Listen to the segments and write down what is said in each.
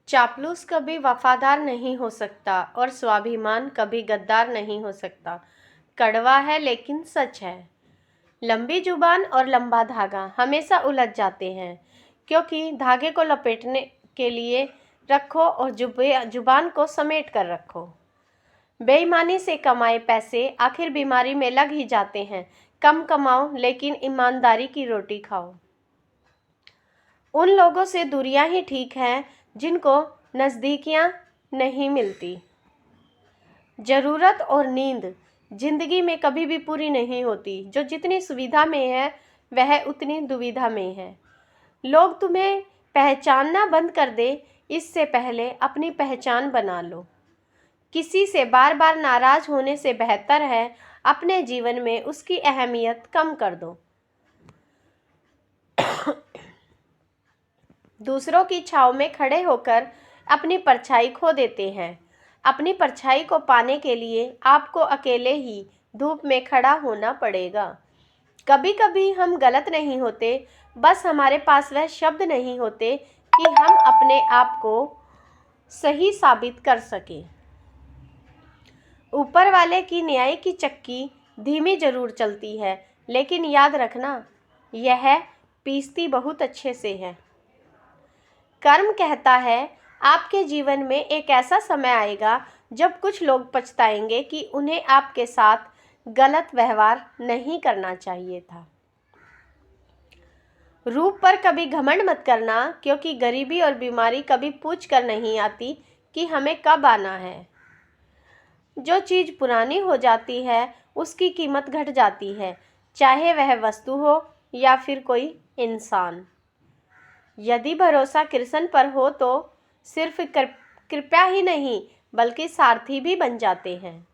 चापलूस कभी वफादार नहीं हो सकता और स्वाभिमान कभी गद्दार नहीं हो सकता। कड़वा है लेकिन सच है। लंबी जुबान और लंबा धागा हमेशा उलझ जाते हैं, क्योंकि धागे को लपेटने के लिए रखो और जुबान को समेट कर रखो। बेईमानी से कमाए पैसे आखिर बीमारी में लग ही जाते हैं। कम कमाओ लेकिन ईमानदारी की रोटी खाओ। उन लोगों से दूरियां ही ठीक हैं जिनको नज़दीकियां नहीं मिलती। ज़रूरत और नींद जिंदगी में कभी भी पूरी नहीं होती। जो जितनी सुविधा में है वह उतनी दुविधा में है। लोग तुम्हें पहचानना बंद कर दे, इससे पहले अपनी पहचान बना लो। किसी से बार बार नाराज होने से बेहतर है अपने जीवन में उसकी अहमियत कम कर दो। दूसरों की छाव में खड़े होकर अपनी परछाई खो देते हैं। अपनी परछाई को पाने के लिए आपको अकेले ही धूप में खड़ा होना पड़ेगा। कभी कभी हम गलत नहीं होते, बस हमारे पास वह शब्द नहीं होते कि हम अपने आप को सही साबित कर सकें। ऊपर वाले की न्याय की चक्की धीमी जरूर चलती है, लेकिन याद रखना यह पीसती बहुत अच्छे से है। कर्म कहता है आपके जीवन में एक ऐसा समय आएगा जब कुछ लोग पछताएंगे कि उन्हें आपके साथ गलत व्यवहार नहीं करना चाहिए था। रूप पर कभी घमंड मत करना, क्योंकि गरीबी और बीमारी कभी पूछ कर नहीं आती कि हमें कब आना है। जो चीज़ पुरानी हो जाती है उसकी कीमत घट जाती है, चाहे वह वस्तु हो या फिर कोई इंसान। यदि भरोसा कृष्ण पर हो तो सिर्फ कृपया ही नहीं बल्कि सारथी भी बन जाते हैं।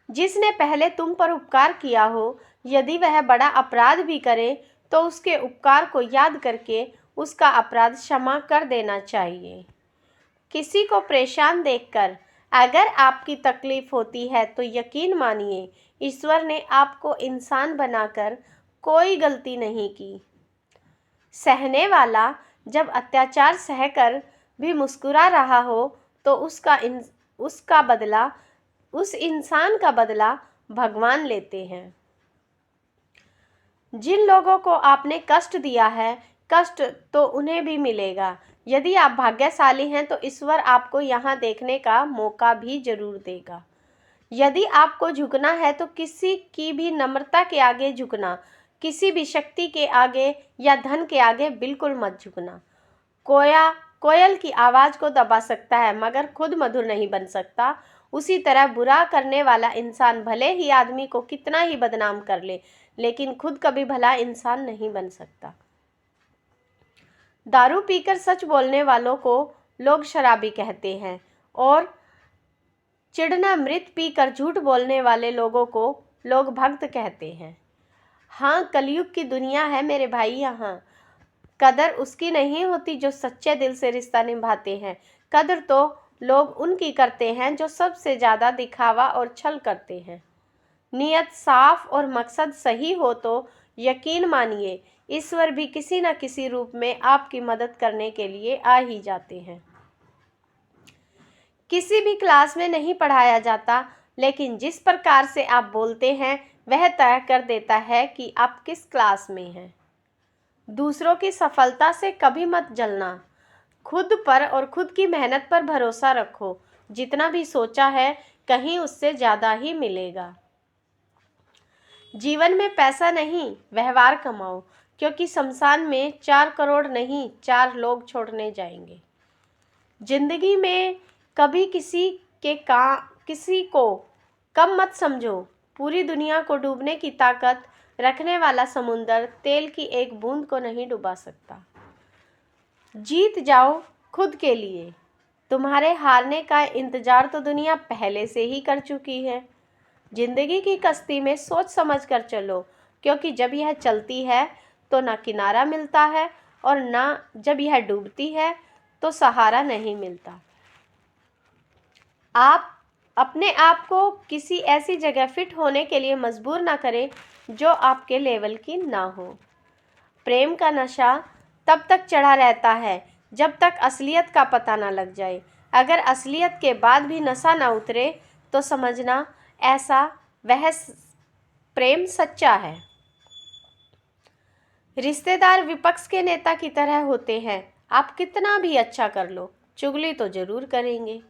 जिसने पहले तुम पर उपकार किया हो, यदि वह बड़ा अपराध भी करे तो उसके उपकार को याद करके उसका अपराध क्षमा कर देना चाहिए। किसी को परेशान देखकर अगर आपकी तकलीफ होती है तो यकीन मानिए ईश्वर ने आपको इंसान बनाकर कोई गलती नहीं की। सहने वाला जब अत्याचार सहकर भी मुस्कुरा रहा हो तो उसका बदला, उस इंसान का बदला भगवान लेते हैं। जिन लोगों को आपने कष्ट दिया है, कष्ट तो उन्हें भी मिलेगा। यदि आप भाग्यशाली हैं तो ईश्वर आपको यहाँ देखने का मौका भी जरूर देगा। यदि आपको झुकना है तो किसी की भी नम्रता के आगे झुकना, किसी भी शक्ति के आगे या धन के आगे बिल्कुल मत झुकना। कोयल की आवाज़ को दबा सकता है मगर खुद मधुर नहीं बन सकता। उसी तरह बुरा करने वाला इंसान भले ही आदमी को कितना ही बदनाम कर ले, लेकिन खुद कभी भला इंसान नहीं बन सकता। दारू पीकर सच बोलने वालों को लोग शराबी कहते हैं और चिढ़ना मृत पीकर झूठ बोलने वाले लोगों को लोग भक्त कहते हैं। हाँ, कलयुग की दुनिया है मेरे भाई। यहाँ कदर उसकी नहीं होती जो सच्चे दिल से रिश्ता निभाते हैं। कदर तो लोग उनकी करते हैं जो सबसे ज़्यादा दिखावा और छल करते हैं। नियत साफ और मकसद सही हो तो यकीन मानिए ईश्वर भी किसी न किसी रूप में आपकी मदद करने के लिए आ ही जाते हैं। किसी भी क्लास में नहीं पढ़ाया जाता, लेकिन जिस प्रकार से आप बोलते हैं वह तय कर देता है कि आप किस क्लास में हैं। दूसरों की सफलता से कभी मत जलना। खुद पर और खुद की मेहनत पर भरोसा रखो। जितना भी सोचा है कहीं उससे ज़्यादा ही मिलेगा। जीवन में पैसा नहीं, व्यवहार कमाओ, क्योंकि शमशान में 4 करोड़ नहीं 4 लोग छोड़ने जाएंगे। जिंदगी में कभी किसी को कम मत समझो। पूरी दुनिया को डूबने की ताकत रखने वाला समुंदर तेल की एक बूंद को नहीं डुबा सकता। जीत जाओ खुद के लिए। तुम्हारे हारने का इंतजार तो दुनिया पहले से ही कर चुकी है। जिंदगी की कश्ती में सोच समझ कर चलो, क्योंकि जब यह चलती है तो ना किनारा मिलता है और ना जब यह डूबती है तो सहारा नहीं मिलता। आप अपने आप को किसी ऐसी जगह फिट होने के लिए मजबूर ना करें जो आपके लेवल की ना हो। प्रेम का नशा तब तक चढ़ा रहता है जब तक असलियत का पता ना लग जाए। अगर असलियत के बाद भी नशा ना उतरे तो समझना ऐसा वह प्रेम सच्चा है। रिश्तेदार विपक्ष के नेता की तरह होते हैं। आप कितना भी अच्छा कर लो, चुगली तो जरूर करेंगे।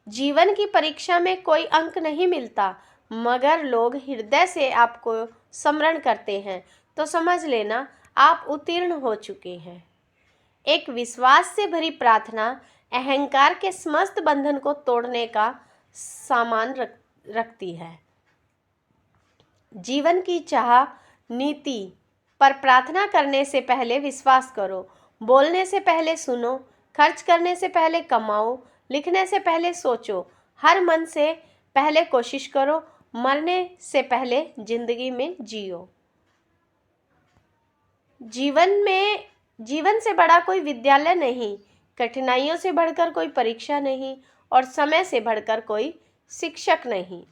जीवन की परीक्षा में कोई अंक नहीं मिलता, मगर लोग हृदय से आपको स्मरण करते हैं तो समझ लेना आप उत्तीर्ण हो चुके हैं। एक विश्वास से भरी प्रार्थना अहंकार के समस्त बंधन को तोड़ने का सामान रखती है। जीवन की चाह नीति पर प्रार्थना करने से पहले विश्वास करो, बोलने से पहले सुनो, खर्च करने से पहले कमाओ, लिखने से पहले सोचो, हर मन से पहले कोशिश करो, मरने से पहले जिंदगी में जियो। जीवन से बड़ा कोई विद्यालय नहीं, कठिनाइयों से बढ़कर कोई परीक्षा नहीं और समय से बढ़कर कोई शिक्षक नहीं।